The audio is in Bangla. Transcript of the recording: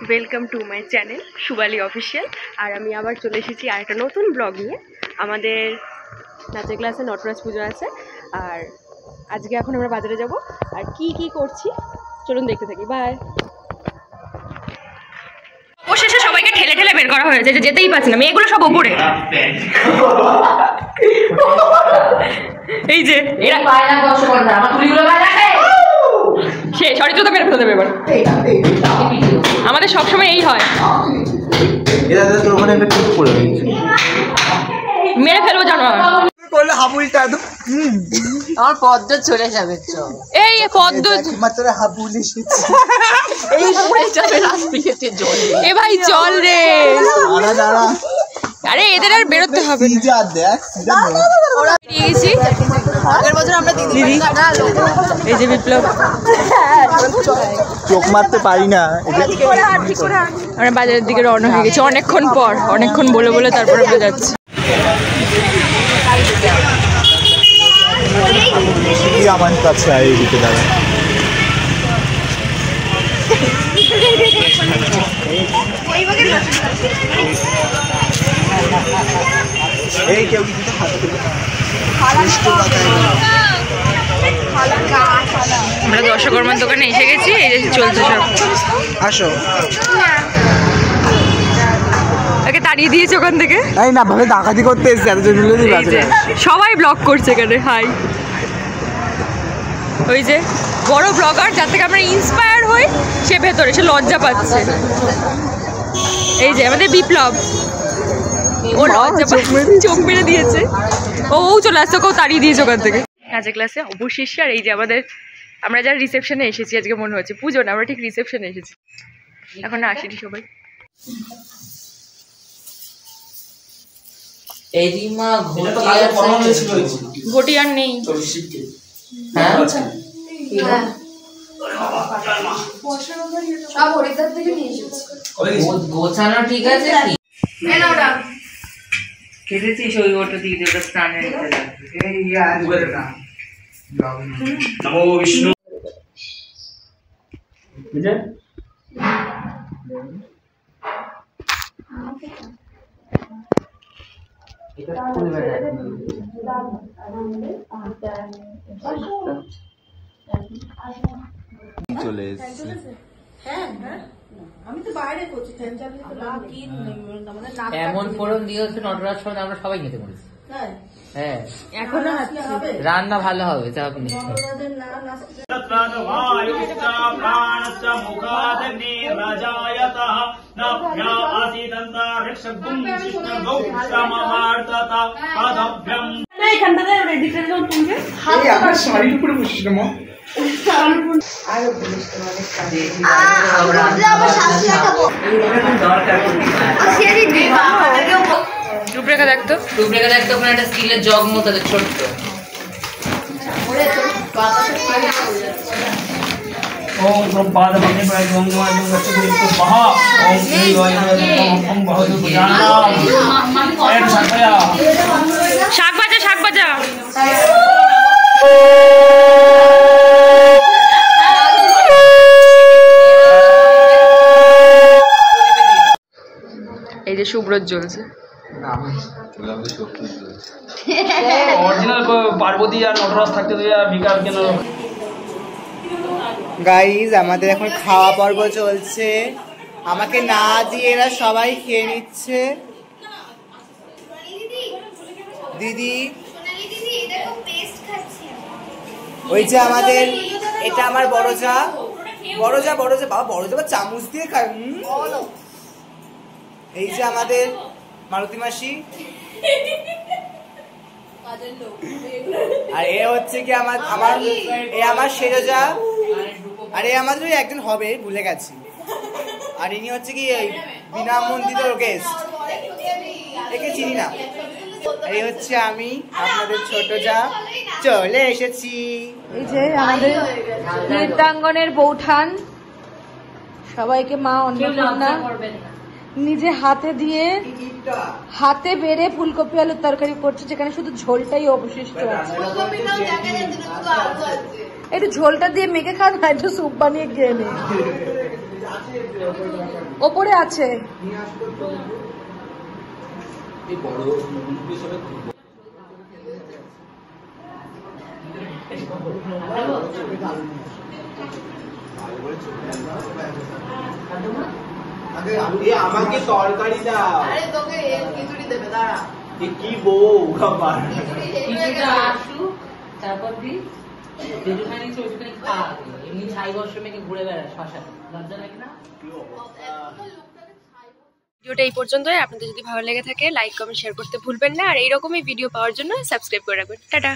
Welcome to my channel Subali official. আর আমি আবার চলে এসেছি আর একটা নতুন ব্লগ নিয়ে। আমাদের নাচের ক্লাসে নটরাজ পুজো আছে, আর আজকে এখন আমরা বাজারে যাব। আর কি কি করছি চলুন দেখতে থাকি। বাই। অবশেষে সবাইকে ঠেলে ঠেলে বের করা হয়েছে, যে যেতেই পারছি না, মেয়েগুলো সব ওপরে। এই যে এরা শেষ, অরিত্র মেরে ফেলে দেবে এবার। আমাদের সবসময় এই হয়, মেরে ফেলবো জানো। আমার পদ্ম চলে যাবে, এই পদ্ম এ ভাই চল রে। আরে এদের আর বেরোতে হবে না। এই যে বিপ্লব, চোখ মারতে পারি না। আমরা বাজারের দিকে রওনা হয়ে গেছি অনেকক্ষণ পর, অনেকক্ষণ বলে বলে তারপরে আমরা যাচ্ছি। আমার কাছে এই দিকে দাঁড়া। এই কেউ কিছু আমরা দশকর্মার দোকানে এসে গেছি, এই যে চলছে সব। আসো, ওকে তাড়িয়ে দিয়েছে ওখান থেকে। এই না ভাবে ডাকাতি করতে এসেছে, এত জন্য সবাই ব্লগ করছে এখানে। হাই, ওই যে বড় ব্লগার যার থেকে আমরা ইন্সপায়ার হই, সে ভেতরে, সে লজ্জা পাচ্ছে। এই যে আমাদের বিপ্লব, ও লজ্জা পাচ্ছে, চোখ মেরে দিয়েছে। ও চলে আসছে, ওকেও তাড়িয়ে দিয়েছে ওখান থেকে। নাচের ক্লাসে অবশেষে। আর এই যে আমাদের, আমরা যারা রিসেপশনে এসেছি আজকে, মনে হচ্ছে পুজো না, আমরা ঠিক রিসেপশনে এসেছি। এখন আসিনি সবাই। ঘটি আর নেই। গোছানো ঠিক আছে, কেটেছিস ওই ওটা দিয়ে ওটা স্নানের নমো বিষ্ণু। চলে এসেছি। এমন ফোড়ন দিয়েছে নটরাজ ফোড়ন, আমরা সবাই খেতে পারি। হ্যাঁ, এখন রান্না ভালো হবে, চাপ নেই। শাড়ির উপরে বসিস না। রূপরেখা দেখতো, রূপরেখা দেখতো, ওখানে একটা স্টিলের জগ মতো ছোট্ট। ओम प्रपाद बने पर ओम नमः ओम गच्छति तो महा ओम श्री वाय ओम बहुत बुझाना ऐड सकया শাক ভাজা, শাক ভাজা। এই যে সুব্রত জ্বলছে। অরিজিনাল পার্বতী আর নটরাজ থাকতে তো বিকাল কেন। গাইজ আমাদের এখন খাওয়া পর্ব চলছে, আমাকে না দিয়ে এরা সবাই খেয়ে নিচ্ছে। দিদি, ওই যে আমাদের, এটা আমার বড় যা, বড় যা, বড় যা, বাবা বড় যা চামচ দিয়ে খায়। এই যে আমাদের মালতী মাসি, আর এ হচ্ছে কি আমার আমার এ আমার সেরা যা, আর এ আমাদের একদিন হবে, ভুলে গেছি। আর ইনি হচ্ছে কি এই বিনামন্ত্রিত গেস্ট, একে চিনি না। এই হচ্ছে আমি, আপনাদের ছোট যা, চলে এসেছি। এই যে আমাদের নৃত্যাঙ্গনের বৌঠান, সবাইকে মা অন্নপূর্ণা নিজে হাতে দিয়ে, হাতে বেড়ে ফুলকপি আলুর তরকারি করছে, যেখানে শুধু ঝোলটাই অবশিষ্ট আছে। একটু ঝোলটা দিয়ে মেখে খান, একটু স্যুপ বানিয়ে খেয়ে নে। ওপরে আছে। আমাকে তরকারি দাও। আরে তোকে খিচুড়ি দেবে, দাঁড়া। কি বউ খাবার কিছুটা আসুক, তারপর দি যেটুখানি চোখখানি খা। এমনি ছাই বর্ষে মেঘে ঘুরে বেড়ায় শ্মশানে, লজ্জা লাগে না? ভিডিওটা এই পর্যন্তই। আপনাদের যদি ভালো লেগে থাকে লাইক কমেন্ট শেয়ার করতে ভুলবেন না, আর এইরকমই ভিডিও পাওয়ার জন্য সাবস্ক্রাইব করে রাখবেন। টাটা।